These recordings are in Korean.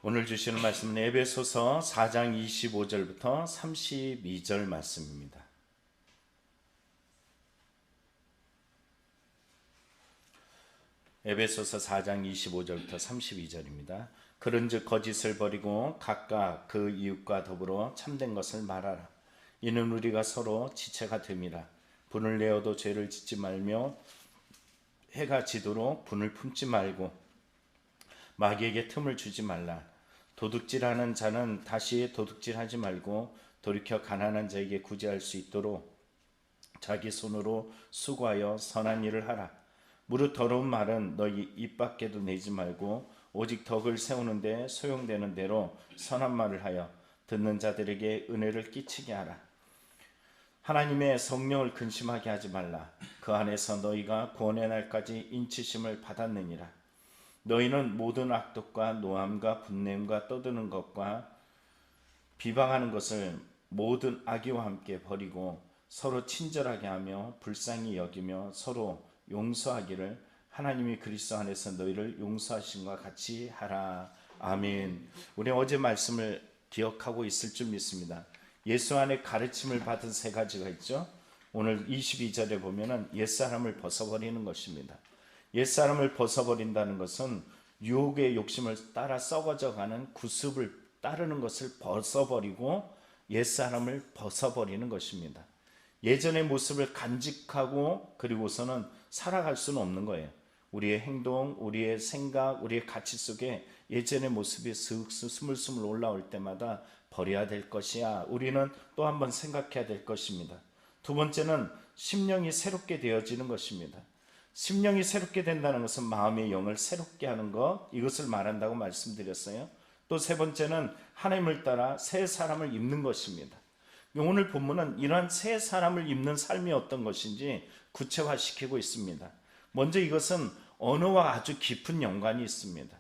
오늘 주시는 말씀은 에베소서 4장 25절부터 32절 말씀입니다. 에베소서 4장 25절부터 32절입니다. 그런즉 거짓을 버리고 각각 그 이웃과 더불어 참된 것을 말하라. 이는 우리가 서로 지체가 됨이라. 분을 내어도 죄를 짓지 말며 해가 지도록 분을 품지 말고 마귀에게 틈을 주지 말라. 도둑질하는 자는 다시 도둑질하지 말고 돌이켜 가난한 자에게 구제할 수 있도록 자기 손으로 수고하여 선한 일을 하라. 무릇 더러운 말은 너희 입 밖에도 내지 말고 오직 덕을 세우는데 소용되는 대로 선한 말을 하여 듣는 자들에게 은혜를 끼치게 하라. 하나님의 성령을 근심하게 하지 말라. 그 안에서 너희가 구원의 날까지 인치심을 받았느니라. 너희는 모든 악독과 노함과 분냄과 떠드는 것과 비방하는 것을 모든 악의와 함께 버리고 서로 친절하게 하며 불쌍히 여기며 서로 용서하기를 하나님이 그리스도 안에서 너희를 용서하신 것 같이 하라. 아멘. 우리 어제 말씀을 기억하고 있을 줄 믿습니다. 예수 안에 가르침을 받은 세 가지가 있죠. 오늘 22절에 보면은 옛사람을 벗어버리는 것입니다. 옛사람을 벗어버린다는 것은 유혹의 욕심을 따라 썩어져가는 구습을 따르는 것을 벗어버리고 옛사람을 벗어버리는 것입니다. 예전의 모습을 간직하고 그리고서는 살아갈 수는 없는 거예요. 우리의 행동, 우리의 생각, 우리의 가치 속에 예전의 모습이 스물스물 올라올 때마다 버려야 될 것이야. 우리는 또 한 번 생각해야 될 것입니다. 두 번째는 심령이 새롭게 되어지는 것입니다. 심령이 새롭게 된다는 것은 마음의 영을 새롭게 하는 것, 이것을 말한다고 말씀드렸어요. 또 세 번째는 하나님을 따라 새 사람을 입는 것입니다. 오늘 본문은 이러한 새 사람을 입는 삶이 어떤 것인지 구체화시키고 있습니다. 먼저 이것은 언어와 아주 깊은 연관이 있습니다.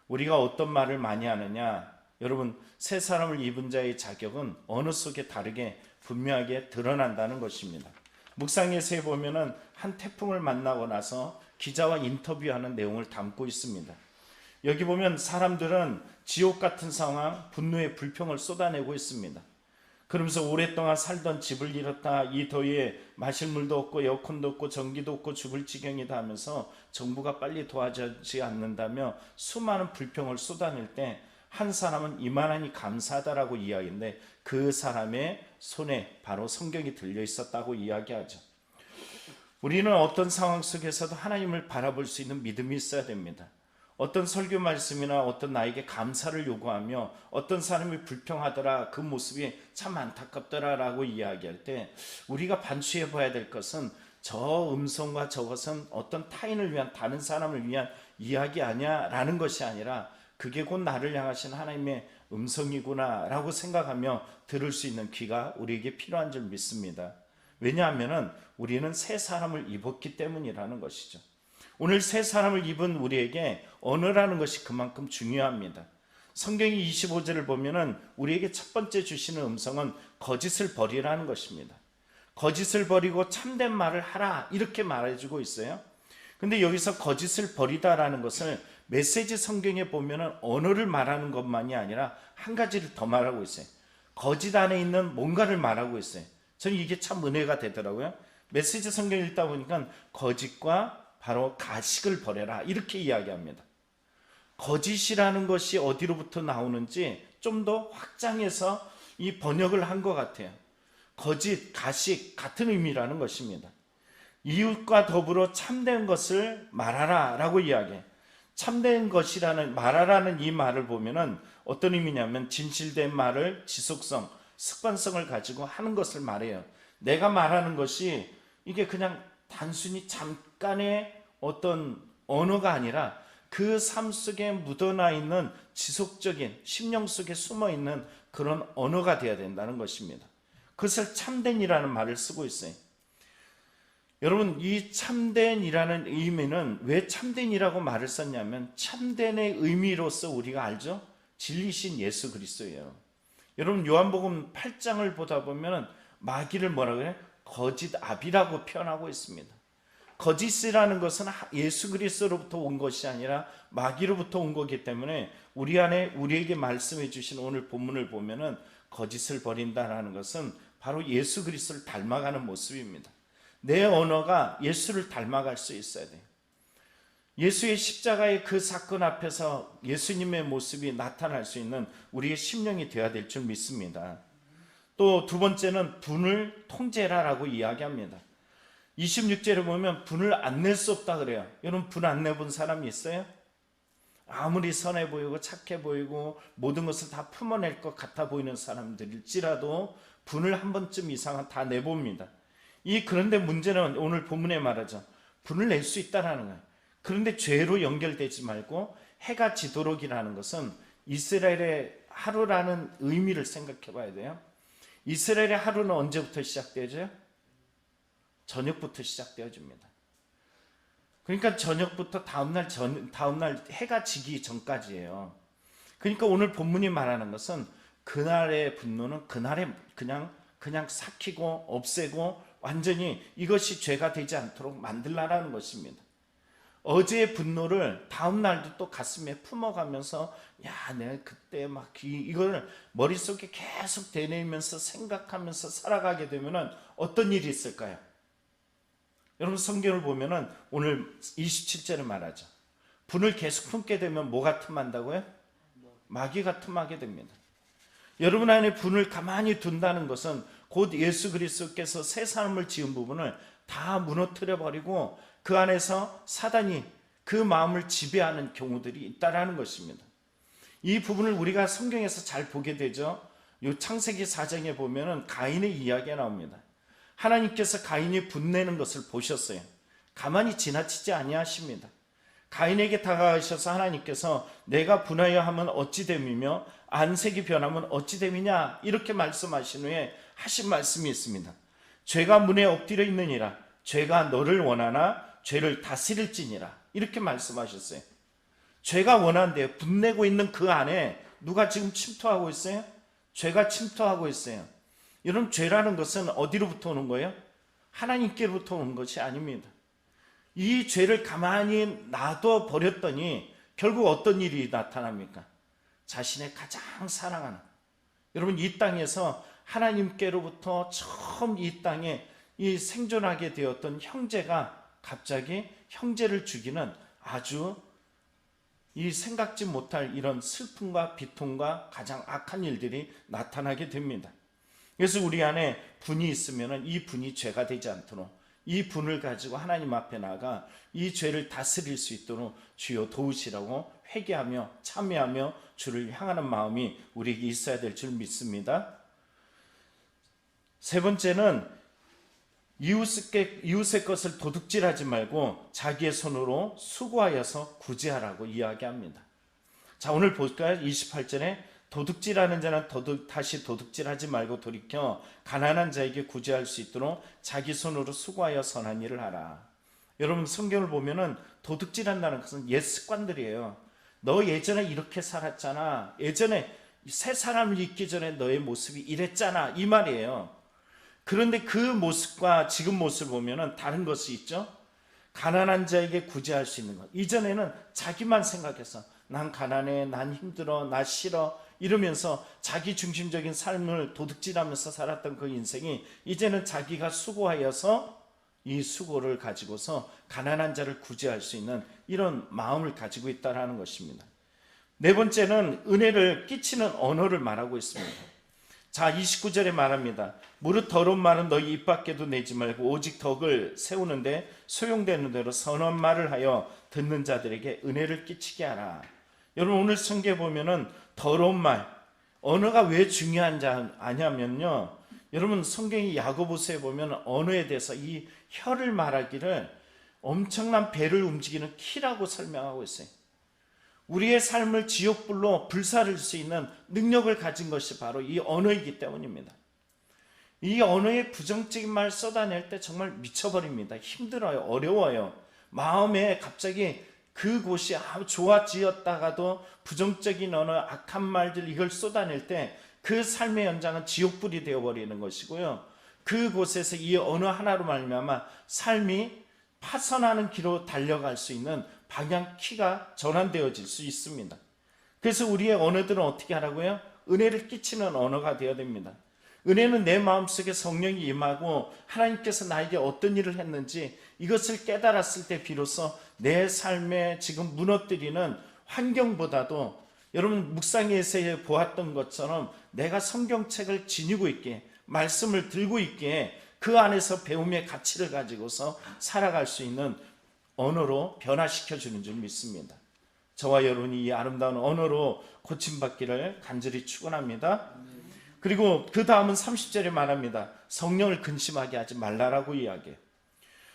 우리가 어떤 말을 많이 하느냐, 여러분 새 사람을 입은 자의 자격은 언어 속에 다르게 분명하게 드러난다는 것입니다. 묵상에서 보면은 한 태풍을 만나고 나서 기자와 인터뷰하는 내용을 담고 있습니다. 여기 보면 사람들은 지옥 같은 상황, 분노의 불평을 쏟아내고 있습니다. 그러면서 오랫동안 살던 집을 잃었다, 이 더위에 마실 물도 없고 에어컨도 없고 전기도 없고 죽을 지경이다 하면서 정부가 빨리 도와주지 않는다며 수많은 불평을 쏟아낼 때 한 사람은 이만하니 감사하다라고 이야기했는데 그 사람의 손에 바로 성경이 들려 있었다고 이야기하죠. 우리는 어떤 상황 속에서도 하나님을 바라볼 수 있는 믿음이 있어야 됩니다. 어떤 설교 말씀이나 어떤 나에게 감사를 요구하며 어떤 사람이 불평하더라, 그 모습이 참 안타깝더라 라고 이야기할 때 우리가 반추해 봐야 될 것은 저 음성과 저것은 어떤 타인을 위한, 다른 사람을 위한 이야기 아니야 라는 것이 아니라 그게 곧 나를 향하신 하나님의 음성이구나 라고 생각하며 들을 수 있는 귀가 우리에게 필요한 줄 믿습니다. 왜냐하면 우리는 새 사람을 입었기 때문이라는 것이죠. 오늘 새 사람을 입은 우리에게 언어라는 것이 그만큼 중요합니다. 성경이 25절을 보면은 우리에게 첫 번째 주시는 음성은 거짓을 버리라는 것입니다. 거짓을 버리고 참된 말을 하라, 이렇게 말해주고 있어요. 근데 여기서 거짓을 버리다라는 것을 메시지 성경에 보면은 언어를 말하는 것만이 아니라 한 가지를 더 말하고 있어요. 거짓 안에 있는 뭔가를 말하고 있어요. 저는 이게 참 은혜가 되더라고요. 메시지 성경 읽다 보니까 거짓과 바로 가식을 버려라, 이렇게 이야기합니다. 거짓이라는 것이 어디로부터 나오는지 좀 더 확장해서 이 번역을 한 것 같아요. 거짓, 가식 같은 의미라는 것입니다. 이웃과 더불어 참된 것을 말하라 라고 이야기해요. 참된 것이라는, 말하라는 이 말을 보면은 어떤 의미냐면 진실된 말을 지속성, 습관성을 가지고 하는 것을 말해요. 내가 말하는 것이 이게 그냥 단순히 잠깐의 어떤 언어가 아니라 그 삶 속에 묻어나 있는 지속적인, 심령 속에 숨어 있는 그런 언어가 되어야 된다는 것입니다. 그것을 참된이라는 말을 쓰고 있어요. 여러분, 이 참된이라는 의미는 왜 참된이라고 말을 썼냐면 참된의 의미로서 우리가 알죠? 진리신 예수 그리스도예요. 여러분, 요한복음 8장을 보다 보면 마귀를 뭐라고 해요? 거짓 아비라고 표현하고 있습니다. 거짓이라는 것은 예수 그리스도로부터 온 것이 아니라 마귀로부터 온 거기 때문에 우리 안에 우리에게 말씀해 주신 오늘 본문을 보면은 거짓을 버린다라는 것은 바로 예수 그리스도를 닮아가는 모습입니다. 내 언어가 예수를 닮아갈 수 있어야 돼요. 예수의 십자가의 그 사건 앞에서 예수님의 모습이 나타날 수 있는 우리의 심령이 되어야 될 줄 믿습니다. 또 두 번째는 분을 통제라라고 이야기합니다. 26절에 보면 분을 안 낼 수 없다 그래요. 여러분 분 안 내본 사람이 있어요? 아무리 선해 보이고 착해 보이고 모든 것을 다 품어낼 것 같아 보이는 사람들일지라도 분을 한 번쯤 이상은 다 내봅니다. 그런데 문제는 오늘 본문에 말하죠. 분을 낼 수 있다라는 거예요. 그런데 죄로 연결되지 말고 해가 지도록이라는 것은 이스라엘의 하루라는 의미를 생각해 봐야 돼요. 이스라엘의 하루는 언제부터 시작되죠? 저녁부터 시작되어집니다. 그러니까 저녁부터 다음날 해가 지기 전까지예요. 그러니까 오늘 본문이 말하는 것은 그날의 분노는 그날에 그냥 삭히고 없애고 완전히 이것이 죄가 되지 않도록 만들라라는 것입니다. 어제의 분노를 다음날도 또 가슴에 품어가면서 내가 그때 막 이걸 머릿속에 계속 되뇌면서 생각하면서 살아가게 되면 어떤 일이 있을까요? 여러분 성경을 보면은 오늘 27절에 말하죠. 분을 계속 품게 되면 뭐가 틈만다고요? 마귀가 틈하게 됩니다. 여러분 안에 분을 가만히 둔다는 것은 곧 예수 그리스도께서 새 사람을 지은 부분을 다 무너뜨려 버리고 그 안에서 사단이 그 마음을 지배하는 경우들이 있다라는 것입니다. 이 부분을 우리가 성경에서 잘 보게 되죠. 요 창세기 4장에 보면은 가인의 이야기가 나옵니다. 하나님께서 가인이 분내는 것을 보셨어요. 가만히 지나치지 아니하십니다. 가인에게 다가가셔서 하나님께서 내가 분하여 하면 어찌 됨이며 안색이 변하면 어찌 됨이냐 이렇게 말씀하신 후에 하신 말씀이 있습니다. 죄가 문에 엎드려 있느니라. 죄가 너를 원하나 죄를 다스릴지니라. 이렇게 말씀하셨어요. 죄가 원한대요. 분내고 있는 그 안에 누가 지금 침투하고 있어요? 죄가 침투하고 있어요. 여러분 죄라는 것은 어디로부터 오는 거예요? 하나님께로부터 오는 것이 아닙니다. 이 죄를 가만히 놔둬 버렸더니 결국 어떤 일이 나타납니까? 자신의 가장 사랑하는 여러분 이 땅에서 하나님께로부터 처음 이 땅에 이 생존하게 되었던 형제가 갑자기 형제를 죽이는 아주 이 생각지 못할 이런 슬픔과 비통과 가장 악한 일들이 나타나게 됩니다. 그래서 우리 안에 분이 있으면 이 분이 죄가 되지 않도록 이 분을 가지고 하나님 앞에 나가 이 죄를 다스릴 수 있도록 주여 도우시라고 회개하며 참여하며 주를 향하는 마음이 우리에게 있어야 될 줄 믿습니다. 세 번째는 이웃의 것을 도둑질하지 말고 자기의 손으로 수고하여서 구제하라고 이야기합니다. 자, 오늘 볼까요? 28절에 도둑질하는 자는 다시 도둑질하지 말고 돌이켜 가난한 자에게 구제할 수 있도록 자기 손으로 수고하여 선한 일을 하라. 여러분 성경을 보면은 도둑질한다는 것은 옛 습관들이에요. 너 예전에 이렇게 살았잖아. 예전에 새 사람을 잊기 전에 너의 모습이 이랬잖아. 이 말이에요. 그런데 그 모습과 지금 모습을 보면은 다른 것이 있죠. 가난한 자에게 구제할 수 있는 것. 이전에는 자기만 생각해서 난 가난해, 난 힘들어, 나 싫어 이러면서 자기 중심적인 삶을 도둑질하면서 살았던 그 인생이 이제는 자기가 수고하여서 이 수고를 가지고서 가난한 자를 구제할 수 있는 이런 마음을 가지고 있다는 것입니다. 네 번째는 은혜를 끼치는 언어를 말하고 있습니다. 자, 29절에 말합니다. 무릇 더러운 말은 너희 입 밖에도 내지 말고 오직 덕을 세우는데 소용되는 대로 선한 말을 하여 듣는 자들에게 은혜를 끼치게 하라. 여러분 오늘 성경에 보면은 더러운 말, 언어가 왜 중요한지 아냐면요. 여러분 성경이 야고보서에 보면 언어에 대해서 이 혀를 말하기를 엄청난 배를 움직이는 키라고 설명하고 있어요. 우리의 삶을 지옥불로 불사를 수 있는 능력을 가진 것이 바로 이 언어이기 때문입니다. 이 언어의 부정적인 말 쏟아낼 때 정말 미쳐버립니다. 힘들어요. 어려워요. 마음에 갑자기 그곳이 좋아지었다가도 부정적인 언어, 악한 말들 이걸 쏟아낼 때 그 삶의 연장은 지옥불이 되어버리는 것이고요. 그곳에서 이 언어 하나로 말미암아 삶이 파선하는 길로 달려갈 수 있는 방향키가 전환되어질 수 있습니다. 그래서 우리의 언어들은 어떻게 하라고요? 은혜를 끼치는 언어가 되어야 됩니다. 은혜는 내 마음속에 성령이 임하고 하나님께서 나에게 어떤 일을 했는지 이것을 깨달았을 때 비로소 내 삶에 지금 무너뜨리는 환경보다도 여러분 묵상에서 보았던 것처럼 내가 성경책을 지니고 있게 말씀을 들고 있기에 그 안에서 배움의 가치를 가지고서 살아갈 수 있는 언어로 변화시켜 주는 줄 믿습니다. 저와 여러분이 이 아름다운 언어로 고침받기를 간절히 축원합니다. 그리고 그 다음은 30절에 말합니다. 성령을 근심하게 하지 말라라고 이야기해요.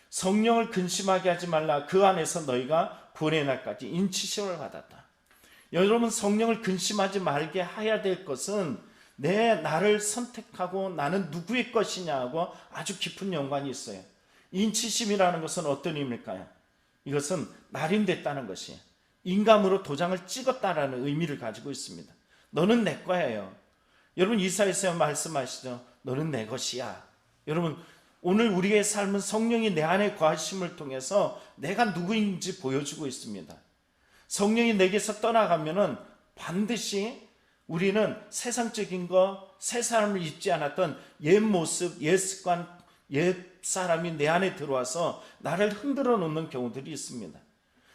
성령을 근심하게 하지 말라. 그 안에서 너희가 구원의 날까지 인치심을 받았다. 여러분 성령을 근심하지 말게 해야 될 것은 나를 선택하고 나는 누구의 것이냐 하고 아주 깊은 연관이 있어요. 인치심이라는 것은 어떤 의미일까요? 이것은 날인됐다는 것이에요. 인감으로 도장을 찍었다라는 의미를 가지고 있습니다. 너는 내 거예요. 여러분 이사야서 말씀하시죠. 너는 내 것이야. 여러분 오늘 우리의 삶은 성령이 내 안에 거하심을 통해서 내가 누구인지 보여주고 있습니다. 성령이 내게서 떠나가면은 반드시 우리는 세상적인 거, 새 사람을 입지 않았던 옛 모습, 옛 습관, 옛 사람이 내 안에 들어와서 나를 흔들어 놓는 경우들이 있습니다.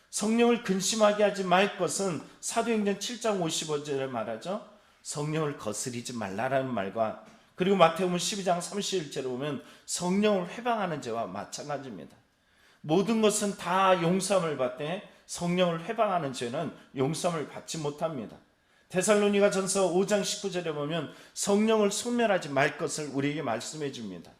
성령을 근심하게 하지 말 것은 사도행전 7장 55절에 말하죠. 성령을 거스리지 말라라는 말과 그리고 마태복음 12장 31절에 보면 성령을 회방하는 죄와 마찬가지입니다. 모든 것은 다 용서함을 받되 성령을 회방하는 죄는 용서함을 받지 못합니다. 데살로니가 전서 5장 19절에 보면 성령을 소멸하지 말 것을 우리에게 말씀해 줍니다.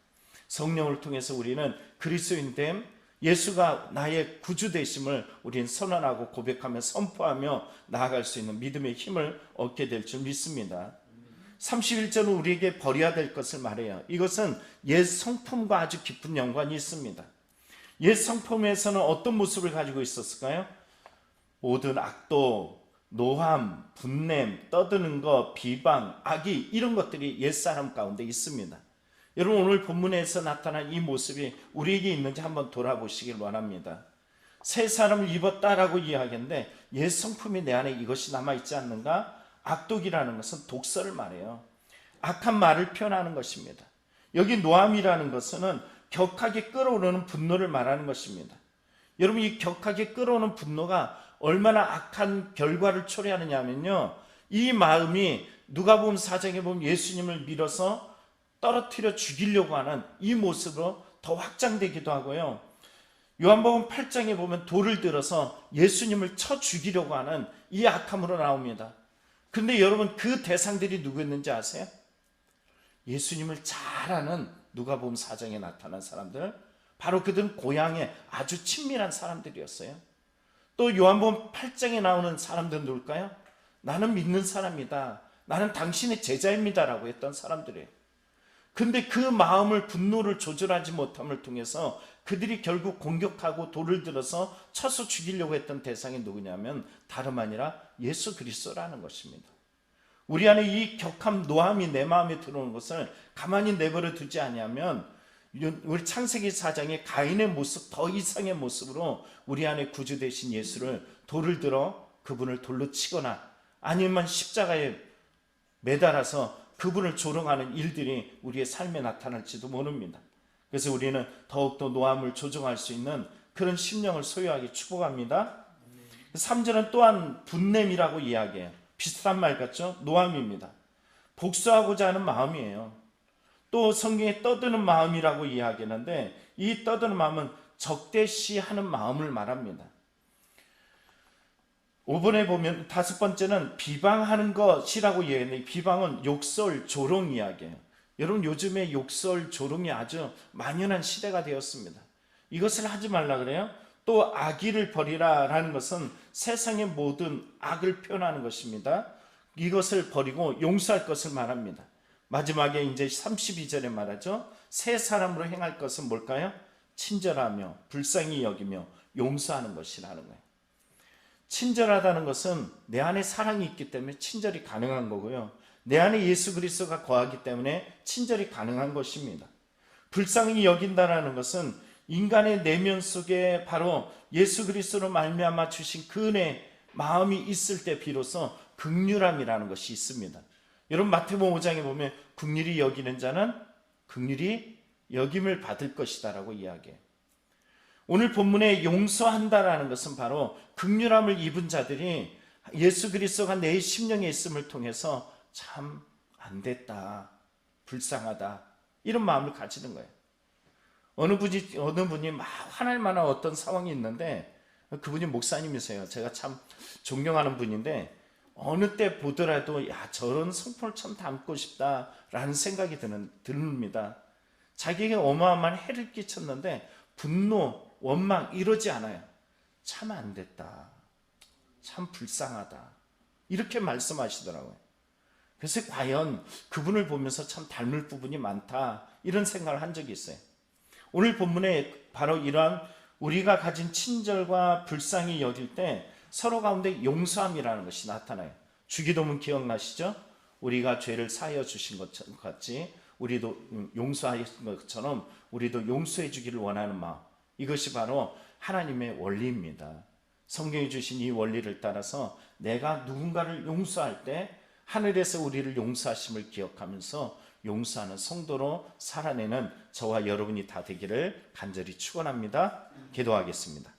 성령을 통해서 우리는 그리스도인됨, 예수가 나의 구주 되심을 우리는 선언하고 고백하며 선포하며 나아갈 수 있는 믿음의 힘을 얻게 될 줄 믿습니다. 31절은 우리에게 버려야 될 것을 말해요. 이것은 옛 성품과 아주 깊은 연관이 있습니다. 옛 성품에서는 어떤 모습을 가지고 있었을까요? 모든 악도, 노함, 분냄, 떠드는 것, 비방, 악의 이런 것들이 옛사람 가운데 있습니다. 여러분 오늘 본문에서 나타난 이 모습이 우리에게 있는지 한번 돌아보시길 원합니다. 새 사람을 입었다라고 이야기하는데 옛 성품이 내 안에 이것이 남아있지 않는가? 악독이라는 것은 독설을 말해요. 악한 말을 표현하는 것입니다. 여기 노함이라는 것은 격하게 끌어오르는 분노를 말하는 것입니다. 여러분 이 격하게 끌어오는 분노가 얼마나 악한 결과를 초래하느냐 하면요, 이 마음이 누가복음 4장에 보면 예수님을 밀어서 떨어뜨려 죽이려고 하는 이 모습으로 더 확장되기도 하고요, 요한복음 8장에 보면 돌을 들어서 예수님을 쳐 죽이려고 하는 이 악함으로 나옵니다. 그런데 여러분 그 대상들이 누구였는지 아세요? 예수님을 잘 아는 누가복음 4장에 나타난 사람들, 바로 그들은 고향에 아주 친밀한 사람들이었어요. 또 요한복음 8장에 나오는 사람들은 누굴까요? 나는 믿는 사람이다, 나는 당신의 제자입니다 라고 했던 사람들이에요. 근데 그 마음을, 분노를 조절하지 못함을 통해서 그들이 결국 공격하고 돌을 들어서 쳐서 죽이려고 했던 대상이 누구냐면 다름 아니라 예수 그리스도라는 것입니다. 우리 안에 이 격함, 노함이 내 마음에 들어오는 것을 가만히 내버려 두지 아니하면 우리 창세기 4장의 가인의 모습, 더 이상의 모습으로 우리 안에 구주 되신 예수를 돌을 들어 그분을 돌로 치거나 아니면 십자가에 매달아서 그분을 조롱하는 일들이 우리의 삶에 나타날지도 모릅니다. 그래서 우리는 더욱더 노함을 조정할 수 있는 그런 심령을 소유하기 축복합니다. 3절은 또한 분냄이라고 이야기해요. 비슷한 말 같죠? 노함입니다. 복수하고자 하는 마음이에요. 또 성경에 떠드는 마음이라고 이야기하는데 이 떠드는 마음은 적대시하는 마음을 말합니다. 5번에 보면 다섯 번째는 비방하는 것이라고 이야기하는데 비방은 욕설, 조롱 이야기예요. 여러분 요즘에 욕설, 조롱이 아주 만연한 시대가 되었습니다. 이것을 하지 말라 그래요. 또 악의를 버리라 라는 것은 세상의 모든 악을 표현하는 것입니다. 이것을 버리고 용서할 것을 말합니다. 마지막에 이제 32절에 말하죠. 새 사람으로 행할 것은 뭘까요? 친절하며 불쌍히 여기며 용서하는 것이라는 거예요. 친절하다는 것은 내 안에 사랑이 있기 때문에 친절이 가능한 거고요, 내 안에 예수 그리스도가 거하기 때문에 친절이 가능한 것입니다. 불쌍히 여긴다는 것은 인간의 내면 속에 바로 예수 그리스도로 말미암아 주신 그 은혜 마음이 있을 때 비로소 긍휼함이라는 것이 있습니다. 여러분 마태복음 5장에 보면 긍휼히 여기는 자는 긍휼히 여김을 받을 것이다라고 이야기해요. 오늘 본문에 용서한다라는 것은 바로 긍휼함을 입은 자들이 예수 그리스도가 내 심령에 있음을 통해서 참 안 됐다, 불쌍하다, 이런 마음을 가지는 거예요. 어느 분이 막 화날 만한 어떤 상황이 있는데, 그분이 목사님이세요. 제가 참 존경하는 분인데 어느 때 보더라도 야, 저런 성품을 참 닮고 싶다라는 생각이 듭니다. 자기에게 어마어마한 해를 끼쳤는데 분노, 원망 이러지 않아요. 참 안 됐다, 참 불쌍하다, 이렇게 말씀하시더라고요. 그래서 과연 그분을 보면서 참 닮을 부분이 많다, 이런 생각을 한 적이 있어요. 오늘 본문에 바로 이러한 우리가 가진 친절과 불쌍히 여길 때 서로 가운데 용서함이라는 것이 나타나요. 주기도문 기억나시죠? 우리가 죄를 사하여 주신 것 같이 우리도 용서하신 것처럼 우리도 용서해 주기를 원하는 마음, 이것이 바로 하나님의 원리입니다. 성경이 주신 이 원리를 따라서 내가 누군가를 용서할 때 하늘에서 우리를 용서하심을 기억하면서 용서하는 성도로 살아내는 저와 여러분이 다 되기를 간절히 축원합니다. 기도하겠습니다.